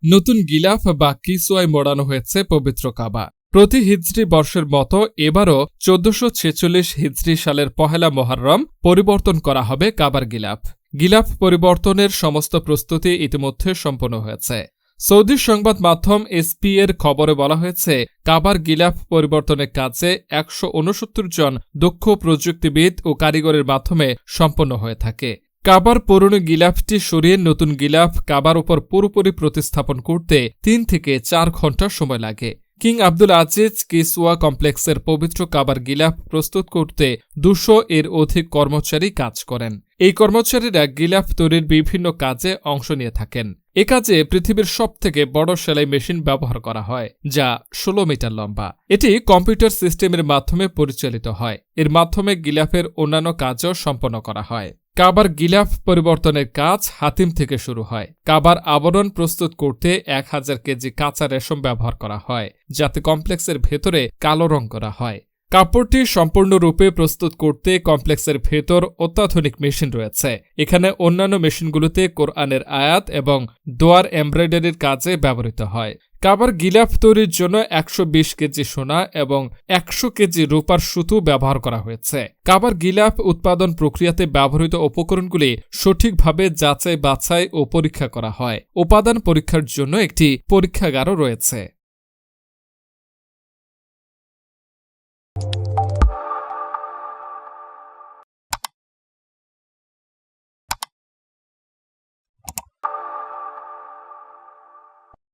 নতুন গিলাফ বা কিসওয়ায় মোড়ানো হয়েছে পবিত্র কাবা। প্রতি হিজরি বর্ষের মতো এবারও 1446 হিজরি সালের পহেলা মোহররম পরিবর্তন করা হবে কাবার গিলাফ। গিলাফ পরিবর্তনের সমস্ত প্রস্তুতি ইতিমধ্যে সম্পন্ন হয়েছে। সৌদি সংবাদ মাধ্যম এসপি এর খবরে বলা হয়েছে, কাবার গিলাফ পরিবর্তনের কাজে 169 জন দক্ষ প্রযুক্তিবিদ ও কারিগরের মাধ্যমে সম্পন্ন হয়ে থাকে। কাবার পুরনো গিলাফটি সরিয়ে নতুন গিলাফ কাবার উপর পুরোপুরি প্রতিস্থাপন করতে 3 থেকে 4 ঘণ্টা সময় লাগে। কিং আব্দুল আজিজ কিসওয়া কমপ্লেক্সের পবিত্র কাবার গিলাফ প্রস্তুত করতে 200 এর অধিক কর্মচারী কাজ করেন। এই কর্মচারীরা গিলাফ তৈরির বিভিন্ন কাজে অংশ নিয়ে থাকেন। এ কাজে পৃথিবীর সবথেকে বড় সেলাই মেশিন ব্যবহার করা হয়, যা 16 মিটার লম্বা। এটি কম্পিউটার সিস্টেমের মাধ্যমে পরিচালিত হয়। এর মাধ্যমে গিলাফের অন্যান্য কাজও সম্পন্ন করা হয়। কাবার গিলাফ পরিবর্তনের কাজ হাতিম থেকে শুরু হয়। কাবার আবরণ প্রস্তুত করতে 1000 কেজি কাঁচা রেশম ব্যবহার করা হয়, যাতে কমপ্লেক্সের ভেতরে কালো রং করা হয়। কাপড়টি সম্পূর্ণরূপে প্রস্তুত করতে কমপ্লেক্সের ভেতর অত্যাধুনিক মেশিন রয়েছে। এখানে অন্যান্য মেশিনগুলোতে কোরআনের আয়াত এবং দোয়ার এমব্রয়ডারির কাজে ব্যবহৃত হয়। কাবার গিলাফ তৈরির জন্য 120 কেজি সোনা এবং 100 কেজি রূপার সুতো ব্যবহার করা হয়েছে। কাবার গিলাফ উৎপাদন প্রক্রিয়াতে ব্যবহৃত উপকরণগুলি সঠিকভাবে যাচাই বাছাই ও পরীক্ষা করা হয়। উপাদান পরীক্ষার জন্য একটি পরীক্ষাগারও রয়েছে।